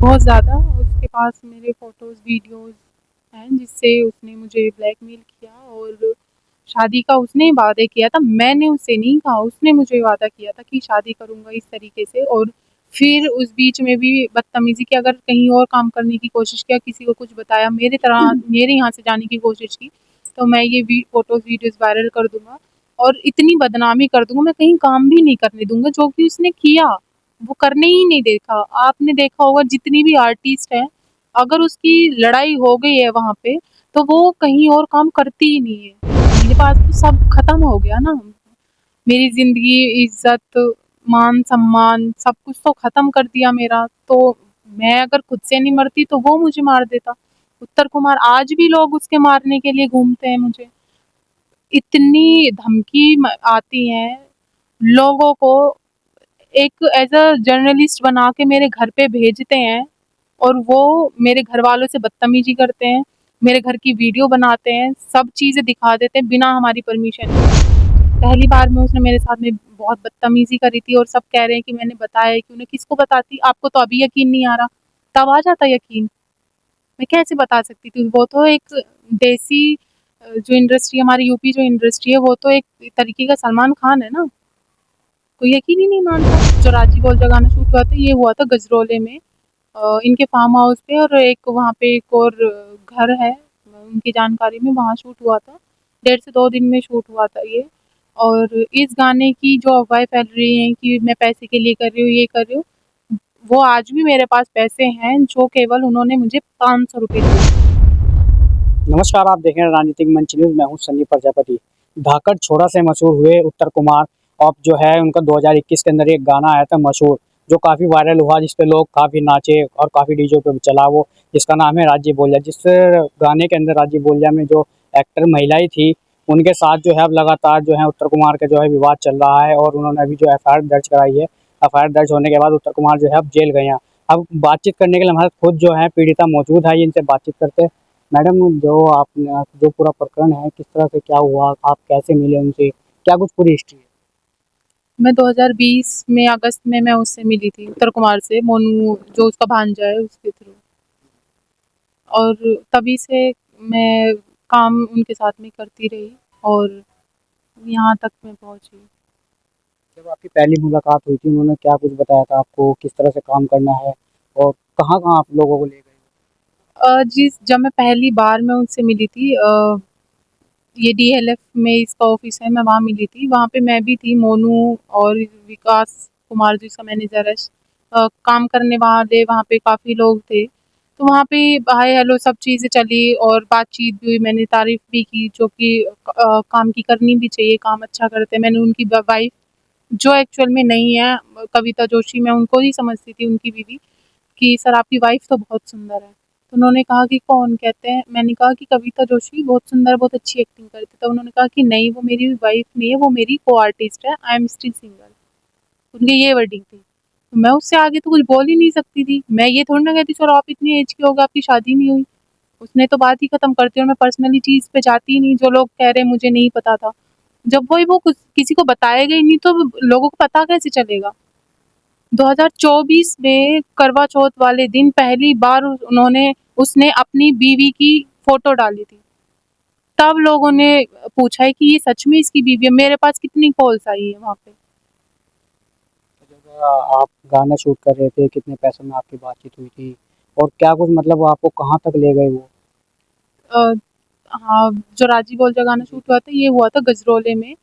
बहुत ज़्यादा उसके पास मेरे फ़ोटोज़, वीडियोज़ हैं जिससे उसने मुझे ब्लैकमेल किया और शादी का उसने वादे किया था, मैंने उससे नहीं कहा, उसने मुझे वादा किया था कि शादी करूँगा इस तरीके से और फिर उस बीच में भी बदतमीज़ी की, अगर कहीं और काम करने की कोशिश किया, किसी को कुछ बताया, मेरे यहाँ से जाने की कोशिश की, तो मैं ये फ़ोटोज़, वीडियोज़ वायरल कर दूँगा और इतनी बदनामी कर दूँगा, मैं कहीं काम भी नहीं करने दूँगा, जो कि उसने किया। वो करने ही नहीं देखा। आपने देखा होगा जितनी भी आर्टिस्ट हैं, अगर उसकी लड़ाई हो गई है वहाँ पे, तो वो कहीं और काम करती ही नहीं है। मेरे पास तो सब खत्म हो गया ना। मेरी ज़िंदगी, इज़्ज़त, मान-सम्मान सब कुछ तो खत्म कर दिया मेरा। तो मैं अगर खुद से नहीं मरती तो वो मुझे मार देता। उत्तर कुमार आज भी लोग उसके मारने के लिए घूमते हैं मुझे। इतनी धमकी आती हैं लोगों को, एक एज़ अ जर्नलिस्ट बना के मेरे घर पे भेजते हैं और वो मेरे घरवालों से बदतमीज़ी करते हैं, मेरे घर की वीडियो बनाते हैं, सब चीज़ें दिखा देते हैं बिना हमारी परमिशन के। पहली बार में उसने मेरे साथ में बहुत बदतमीज़ी करी थी और सब कह रहे हैं कि मैंने बताया है क्यों नहीं, किसको बताती? आपको तो अभी यकीन नहीं आ रहा, तब आ जाता यकीन। मैं कैसे बता सकती थी? वो तो एक देसी जो इंडस्ट्री हमारी यूपी जो इंडस्ट्री है, वो तो एक तरीके का सलमान खान है ना। कोई यकीन ही नहीं मानता। जो राजी बोल गाना शूट हुआ था, ये हुआ था गजरौले में, इनके फार्म हाउस पे, और एक वहाँ पे एक और घर है उनकी जानकारी में, वहाँ शूट हुआ था। 1.5 से 2 दिन में शूट हुआ था ये। और इस गाने की जो अफ़वाहें फैल रही हैं कि मैं पैसे के लिए कर रही हूँ, ये कर रही हूँ, वो आज भी मेरे पास पैसे हैं जो केवल उन्होंने मुझे ₹500 दिए। नमस्कार, आप देख रहे हैं राजनीतिक मंच न्यूज़। मैं हूं संदीप प्रजापति। धाकड़ छोड़ा से मशहूर हुए उत्तर कुमार। अब जो है उनका 2021 के अंदर एक गाना आया था मशहूर, जो काफ़ी वायरल हुआ, जिस पे लोग काफ़ी नाचे और काफ़ी डीजे पे चला वो, जिसका नाम है राज्य बोल जा। जिस गाने के अंदर राज्य बोल जा में जो एक्टर महिलाएं थी, उनके साथ जो है अब लगातार जो है उत्तर कुमार का जो है विवाद चल रहा है और उन्होंने अभी जो एफआईआर दर्ज कराई है। एफआईआर दर्ज होने के बाद उत्तर कुमार जो है अब जेल गए हैं। अब बातचीत करने के लिए हमारे साथ खुद जो है पीड़िता मौजूद है, इनसे बातचीत करते हैं। मैडम, जो पूरा प्रकरण है, किस तरह से क्या हुआ, आप कैसे मिले उनसे, क्या कुछ पूरी हिस्ट्री है? मैं 2020 में अगस्त में मैं उससे मिली थी, उत्तर कुमार से, मोनू जो उसका भांजा है उसके थ्रू। और तभी से मैं काम उनके साथ में करती रही और यहाँ तक मैं पहुँची। जब आपकी पहली मुलाकात हुई थी, उन्होंने क्या कुछ बताया था आपको, किस तरह से काम करना है और कहाँ-कहाँ आप लोगों को ले गए? जब मैं पहली बार मैं उनसे मिली थी, ये डीएलएफ में इसका ऑफ़िस है, मैं वहाँ मिली थी। वहाँ पे मैं भी थी, मोनू और विकास कुमार जो इसका मैनेजर है, काम करने वाले वहाँ पे काफ़ी लोग थे। तो वहाँ पे हाय हेलो सब चीज़ें चली और बातचीत भी हुई, मैंने तारीफ़ भी की, जो कि काम की करनी भी चाहिए, काम अच्छा करते हैं। मैंने उनकी वाइफ़, जो एक्चुअल में नहीं है, कविता जोशी, मैं उनको ही समझती थी, उनकी बीवी, कि सर आपकी वाइफ़ तो बहुत सुंदर है। तो उन्होंने कहा कि कौन? कहते हैं, मैंने कहा कि कविता जोशी बहुत सुंदर, बहुत अच्छी एक्टिंग करती है। तो उन्होंने कहा कि नहीं, वो मेरी वाइफ़ नहीं है, वो मेरी को-आर्टिस्ट है, आई एम स्टिल सिंगल। उनकी ये वर्डिंग थी। तो मैं उससे आगे तो कुछ बोल ही नहीं सकती थी। मैं ये थोड़ी ना कहती सर आप इतनी एज के हो गए, आपकी शादी नहीं हुई। उसने तो बात ही खत्म कर दी और मैं पर्सनली चीज़ पे जाती ही नहीं, जो लोग कह रहे हैं मुझे नहीं पता था। जब वो कुछ किसी को बताएगा ही नहीं तो लोगों को पता कैसे चलेगा? 2024 में करवा चौथ वाले दिन पहली बार उसने अपनी बीवी की फ़ोटो डाली थी। तब लोगों ने पूछा है कि ये सच में इसकी बीवी है। मेरे पास कितनी कॉल्स आई है वहाँ पे। जब आप गाना शूट कर रहे थे, कितने पैसों में आपकी बातचीत हुई थी और क्या कुछ, मतलब वो आपको कहाँ तक ले गए वो? अ, हाँ, जो राजी बोल गाना जी। शूट हुआ था, ये हुआ था गजरौले में,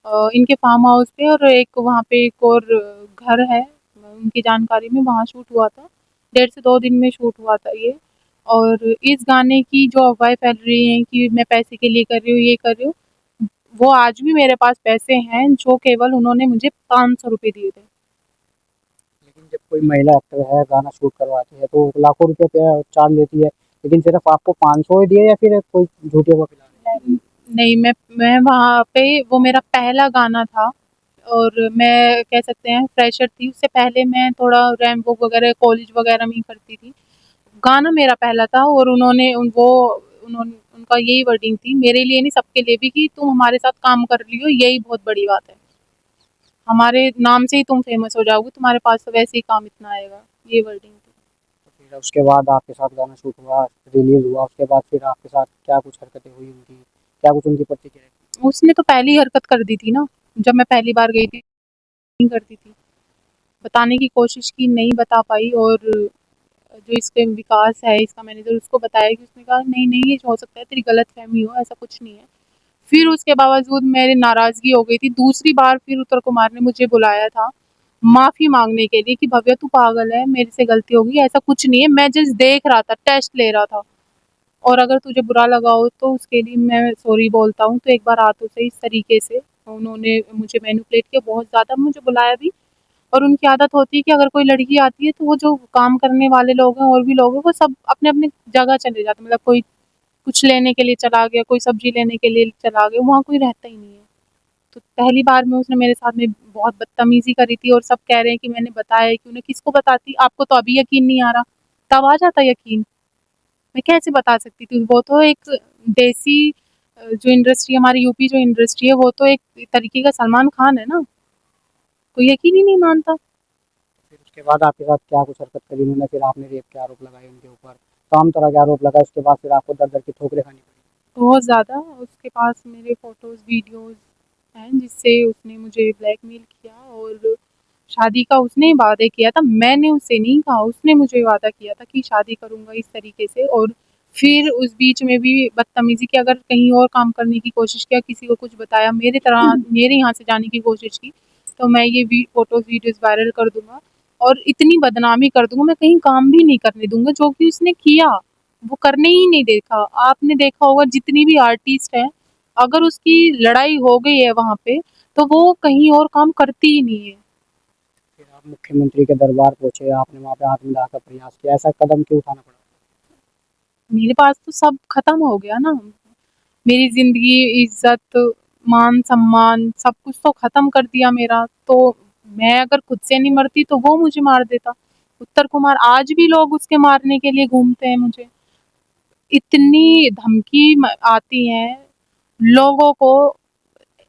इनके फार्म हाउस पे, और एक वहाँ पे एक और घर है उनकी जानकारी में, वहाँ शूट हुआ था। 1.5 से 2 दिन में शूट हुआ था ये। और इस गाने की जो अफ़वाहें फैल रही हैं कि मैं पैसे के लिए कर रही हूँ, ये कर रही हूँ, वो आज भी मेरे पास पैसे हैं जो केवल उन्होंने मुझे ₹500 दिए थे। लेकिन जब कोई महिला एक्टर है, गाना शूट करवाती है, तो लाखों रुपए पे चार्ज लेती है, लेकिन सिर्फ़ आपको 500 ही दिए या फिर कोई झूठी अफ़वाह फैला रही है? नहीं, नहीं, मैं वहाँ पे, वो मेरा पहला गाना था और मैं कह सकते हैं फ्रेशर थी। उससे पहले मैं थोड़ा रैंप वॉक वगैरह कॉलेज वगैरह में ही करती थी। गाना मेरा पहला था और उनका यही वर्डिंग थी, मेरे लिए नहीं सबके लिए भी, कि तुम हमारे साथ काम कर रही हो, यही बहुत बड़ी बात है। हमारे नाम से ही तुम फेमस हो जाओगे, तुम्हारे पास तो वैसे ही काम इतना आएगा। ये वर्डिंग थी। फिर उसके बाद आपके साथ गाना शूट हुआ, रिलीज़ हुआ, उसके बाद फिर आपके साथ क्या कुछ हरकतें हुई उनकी? क्या कुछ उनकी प्रतिक्रिया रही? उसने तो पहली हरकत कर दी थी ना, जब मैं पहली बार गई थी, नहीं करती थी। बताने की कोशिश की, नहीं बता पाई और जो इसके विकास है, इसका मैनेजर, उसको बताया कि उसने कहा नहीं, नहीं ये हो सकता है तेरी गलतफ़हमी हो, ऐसा कुछ नहीं है। फिर उसके बावजूद मेरी नाराज़गी हो गई थी। दूसरी बार फिर उत्तर कुमार ने मुझे बुलाया था, माफ़ी माँगने के लिए कि भव्या तू पागल है, मेरे से गलती हो गई, ऐसा कुछ नहीं है, मैं जस्ट देख रहा था, टेस्ट ले रहा था और अगर तुझे बुरा लगा हो तो उसके लिए मैं सॉरी बोलता हूँ, तो एक बार आ तो सही इस तरीके से। उन्होंने मुझे मैनिपुलेट किया बहुत ज़्यादा, मुझे बुलाया भी और उनकी आदत होती है कि अगर कोई लड़की आती है तो वो जो काम करने वाले लोग हैं और भी लोग हैं, वो सब अपने-अपने जगह चले जाते हैं। मतलब कोई कुछ लेने के लिए चला गया, कोई सब्ज़ी लेने के लिए चला गया, वहाँ कोई रहता ही नहीं है। तो पहली बार में उसने मेरे साथ में बहुत बदतमीज़ी करी थी और सब कह रहे हैं कि मैंने बताया क्यों नहीं, किसको बताती? आपको तो अभी यकीन नहीं आ रहा, तब आ जाता यकीन। मैं कैसे बता सकती थी? वो तो एक देसी जो इंडस्ट्री हमारी यूपी जो इंडस्ट्री है, वो तो एक तरीके का सलमान खान है ना, कोई यकीन ही नहीं मानता। फिर उसके बाद आपके साथ क्या कुछ हरकत करी उन्होंने? फिर आपने रेप के आरोप लगाए उनके ऊपर, तमाम तरह के आरोप लगाए, उसके बाद फिर आपको दर-दर की ठोकरें खानी पड़ी। बहुत ज़्यादा, उसके पास मेरे फ़ोटोज़, वीडियोज़ हैं जिससे उसने मुझे ब्लैकमेल किया और शादी का उसने वादे किया था, मैंने उससे नहीं कहा, उसने मुझे वादा किया था कि शादी करूँगा इस तरीके से और फिर उस बीच में भी बदतमीज़ी की, अगर कहीं और काम करने की कोशिश किया, किसी को कुछ बताया, मेरे यहाँ से जाने की कोशिश की, तो मैं ये फ़ोटोज़, वीडियोज़ वायरल कर दूँगा और इतनी बदनामी कर दूँगा, मैं कहीं काम भी नहीं करने दूँगा, जो कि उसने किया। वो करने ही नहीं देखा। आपने देखा होगा जितनी भी आर्टिस्ट हैं, अगर उसकी लड़ाई हो गई है वहाँ पे, तो वो कहीं और काम करती ही नहीं है। फिर आप मुख्यमंत्री के दरबार पहुँचे, आपने वहाँ पे हाथ मिलाने का प्रयास किया, ऐसा कदम क्यों उठाना पड़ा? मेरे पास तो सब खत्म हो गया ना। मेरी ज़िंदगी, इज़्ज़त, मान-सम्मान सब कुछ तो खत्म कर दिया मेरा। तो मैं अगर खुद से नहीं मरती तो वो मुझे मार देता। उत्तर कुमार आज भी लोग उसके मारने के लिए घूमते हैं मुझे। इतनी धमकी आती हैं लोगों को,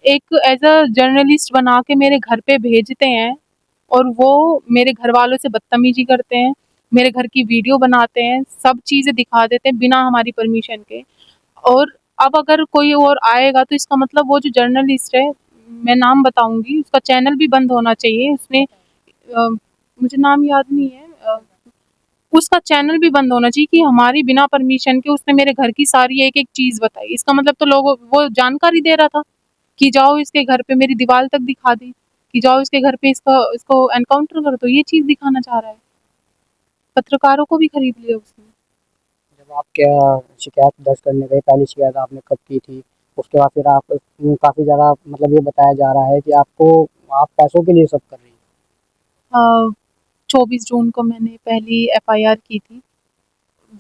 एक एज़ अ जर्नलिस्ट बना के मेरे घर पे भेजते हैं और वो मेरे घरवालों से बदतमीज़ी करते हैं, मेरे घर की वीडियो बनाते हैं, सब चीज़ें दिखा देते हैं बिना हमारी परमिशन के। और अब अगर कोई और आएगा तो इसका मतलब वो जो जर्नलिस्ट है, मैं नाम बताऊँगी, उसका चैनल भी बंद होना चाहिए। उसने मुझे नाम याद नहीं है, उसका चैनल भी बंद होना चाहिए कि हमारी बिना परमिशन के उसने मेरे घर की सारी एक-एक चीज़ बताई। इसका मतलब तो लोगों वो जानकारी दे रहा था कि जाओ इसके घर पे, मेरी दीवार तक दिखा दी कि जाओ इसके घर पे इसका इसको एनकाउंटर कर दो, ये चीज़ दिखाना चाह रहा है। पत्रकारों को भी खरीद लिया उसने। जब आप क्या शिकायत दर्ज करने गए, पहली शिकायत आपने कब की थी? उसके बाद फिर आप काफ़ी ज़्यादा मतलब ये बताया जा रहा है कि आपको आप पैसों के लिए सब कर रही हैं। अ, 24 जून को मैंने पहली एफआईआर की थी।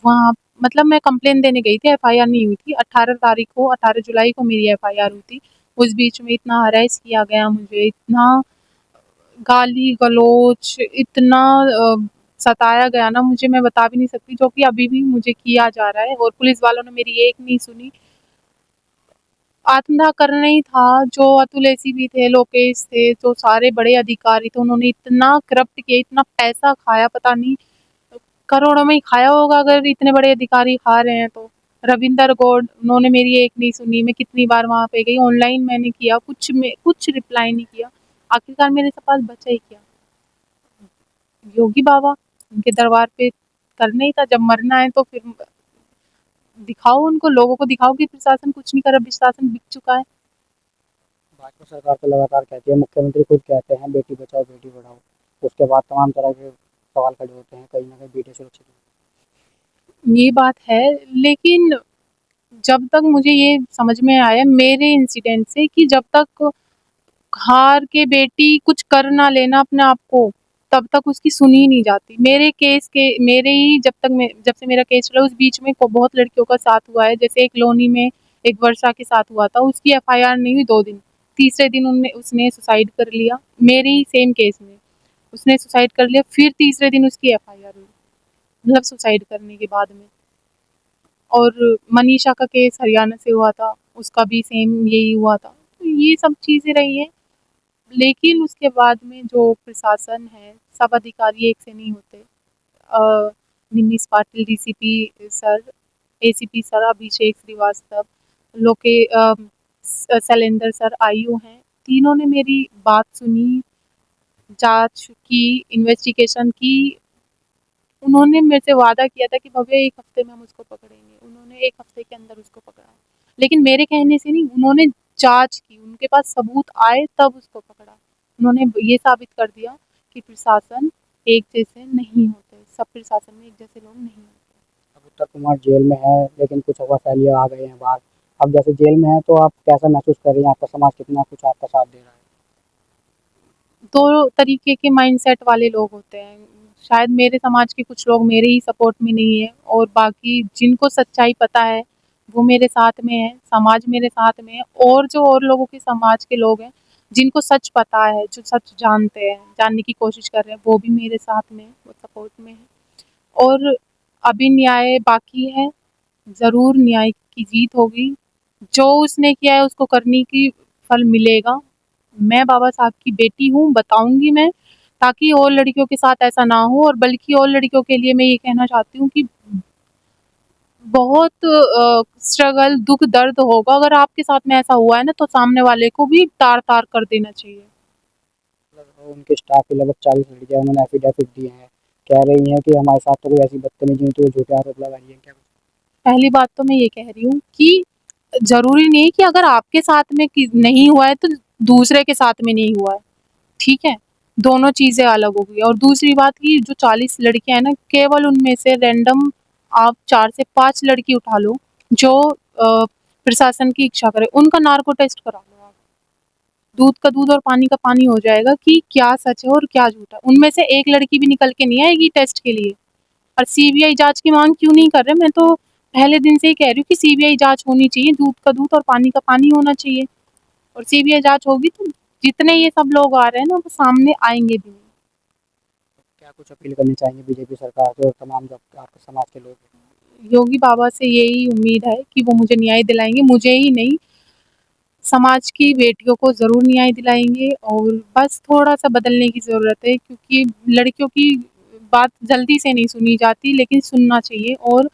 वहाँ मतलब मैं कंप्लेन देने गई थी, एफआईआर नहीं हुई थी। 18 जुलाई को मेरी एफआईआर हुई थी। उस बीच में इतना हरैस किया गया मुझे, इतना गाली-गलौच, इतना सताया गया ना मुझे, मैं बता भी नहीं सकती, जो कि अभी भी मुझे किया जा रहा है और पुलिस वालों ने मेरी एक नहीं सुनी। आत्मदाह करना ही था, जो अतुल एसीपी थे, लोकेश थे, जो सारे बड़े अधिकारी थे, उन्होंने इतना करप्ट किया, इतना पैसा खाया, पता नहीं करोड़ों में ही खाया होगा अगर इतने बड़े अधिकारी खा रहे हैं तो। रविंदर गौड़, उन्होंने मेरी एक नहीं सुनी, मैं कितनी बार वहाँ पे गई, ऑनलाइन मैंने किया, कुछ रिप्लाई नहीं किया। आखिरकार मेरे से पास बचा ही क्या? योगी बाबा, उनके दरबार पे करना ही था, जब मरना है तो फिर दिखाओ उनको, लोगों को दिखाओ कि प्रशासन कुछ नहीं कर रहा, प्रशासन बिक चुका है। भाजपा सरकार तो लगातार कहती है, मुख्यमंत्री खुद कहते हैं बेटी बचाओ बेटी पढ़ाओ। उसके बाद तमाम तरह के सवाल खड़े होते हैं, कहीं न कहीं बेटियाँ सुरक्षित नहीं। ये बात है, लेकिन जब तक मुझे ये समझ में आया मेरे इंसिडेंट से कि जब तक हार के बेटी कुछ कर ना लेना अपने आप को, तब तक उसकी सुनी नहीं जाती। मेरे ही जब से मेरा केस चला उस बीच में को बहुत लड़कियों का साथ हुआ है। जैसे एक लोनी में एक वर्षा के साथ हुआ था, उसकी एफआईआर नहीं हुई 2 दिन। तीसरे दिन उनने उसने सुसाइड कर लिया, मेरे ही सेम केस में। उसने सुसाइड कर लिया, फिर तीसरे दिन उसकी एफआईआर हुई, मतलब सुसाइड करने के बाद में। और मनीषा का केस हरियाणा से हुआ था, उसका भी सेम यही हुआ था। तो ये सब चीज़ें रही हैं। लेकिन उसके बाद में जो प्रशासन है, सब अधिकारी एक से नहीं होते। Nimish Patil DCP sir, ACP sir Abhishek Shrivastava, लोके शैलेंद्र सर आईओ हैं, तीनों ने मेरी बात सुनी, जाँच की, इन्वेस्टिगेशन की। उन्होंने मेरे से वादा किया था कि भव्य 1 हफ्ते में हम उसको पकड़ेंगे। उन्होंने 1 हफ्ते के अंदर उसको पकड़ा। लेकिन मेरे कहने से नहीं, उन्होंने जाँच की, उनके पास सबूत आए तब उसको पकड़ा। उन्होंने ये साबित कर दिया कि प्रशासन एक जैसे नहीं होते, सब प्रशासन में एक जैसे लोग नहीं होते। अब उत्तर कुमार जेल में है, लेकिन कुछ अफवाह फैली आ गए हैं बाहर। अब जैसे जेल में है तो आप कैसा महसूस कर रही हैं? आपका समाज कितना कुछ आपका साथ दे रहा है? 2 तरीके के माइंडसेट वाले लोग होते हैं। शायद मेरे समाज के कुछ लोग मेरे ही सपोर्ट में नहीं है और बाकी जिनको सच्चाई पता है, वो मेरे साथ में है, समाज मेरे साथ में है और जो और लोगों के समाज के लोग हैं, जिनको सच पता है, जो सच जानते हैं, जानने की कोशिश कर रहे हैं, वो भी मेरे साथ में है, वो सपोर्ट में है। और अभी न्याय बाकी है, ज़रूर न्याय की जीत होगी। जो उसने किया है उसको करने की फल मिलेगा। मैं बाबा साहब की बेटी हूँ, बताऊँगी मैं, ताकि और लड़कियों के साथ ऐसा ना हो और बल्कि और लड़कियों के लिए मैं ये कहना चाहती हूँ कि बहुत स्ट्रगल, दुःख, दर्द होगा। अगर आपके साथ में ऐसा हुआ है ना, तो सामने वाले को भी तार-तार कर देना चाहिए। मतलब उनके स्टाफ के लगभग 40 लड़कियां उन्होंने एफिडेविट दिए हैं, कह रही हैं कि हमारे साथ तो कोई ऐसी बदतमीजी नहीं, तो झूठे आरोप लगा रही है क्या? पहली बात तो मैं ये कह रही हूँ कि ज़रूरी नहीं है कि अगर आपके साथ में कि नहीं हुआ है, तो दूसरे के साथ में नहीं हुआ है, ठीक है? दोनों चीज़ें अलग हो गई और दूसरी बात कि जो 40 लड़कियाँ हैं ना, केवल उनमें से रैंडम आप 4 से 5 लड़की उठा लो, जो प्रशासन की इच्छा करे, उनका नार्को टेस्ट करा लो आप। दूध का दूध और पानी का पानी हो जाएगा कि क्या सच है और क्या झूठ है। उनमें से एक लड़की भी निकल के नहीं आएगी टेस्ट के लिए। और सीबीआई जाँच की माँग क्यों नहीं कर रहे? मैं तो पहले दिन से ही कह रही हूँ कि सीबीआई जाँच होनी चाहिए, दूध का दूध और पानी का पानी होना चाहिए। और सीबीआई जाँच होगी तो जितने ये सब लोग आ रहे हैं ना, वो सामने आएँगे भी नहीं। क्या कुछ अपील करनी चाहेंगे बीजेपी सरकार से और तमाम जो आपके समाज के लोग हैं? योगी बाबा से यही उम्मीद है कि वो मुझे न्याय दिलाएँगे, मुझे ही नहीं, समाज की बेटियों को ज़रूर न्याय दिलाएँगे और बस थोड़ा-सा बदलने की ज़रूरत है क्योंकि लड़कियों की बात जल्दी से नहीं सुनी जाती, लेकिन सुनना चाहिए और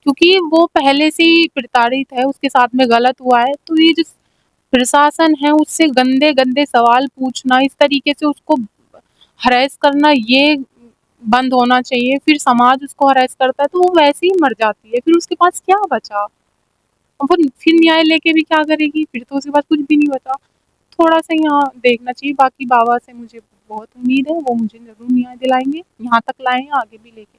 क्योंकि वो पहले से ही प्रताड़ित है, उसके साथ में गलत हुआ है, तो ये जो प्रशासन है उससे गंदे-गंदे सवाल पूछना, इस तरीके से उसको हैरेस करना ये बंद होना चाहिए। फिर समाज उसको हैरेस करता है तो वो वैसे ही मर जाती है, फिर उसके पास क्या बचा? अब वो फिर न्याय लेके भी क्या करेगी? फिर तो उसके पास कुछ भी नहीं बचा। थोड़ा-सा यहाँ देखना चाहिए, बाकी बाबा से मुझे बहुत उम्मीद है, वो मुझे ज़रूर न्याय दिलाएँगे, यहाँ तक लाए हैं, आगे भी लेके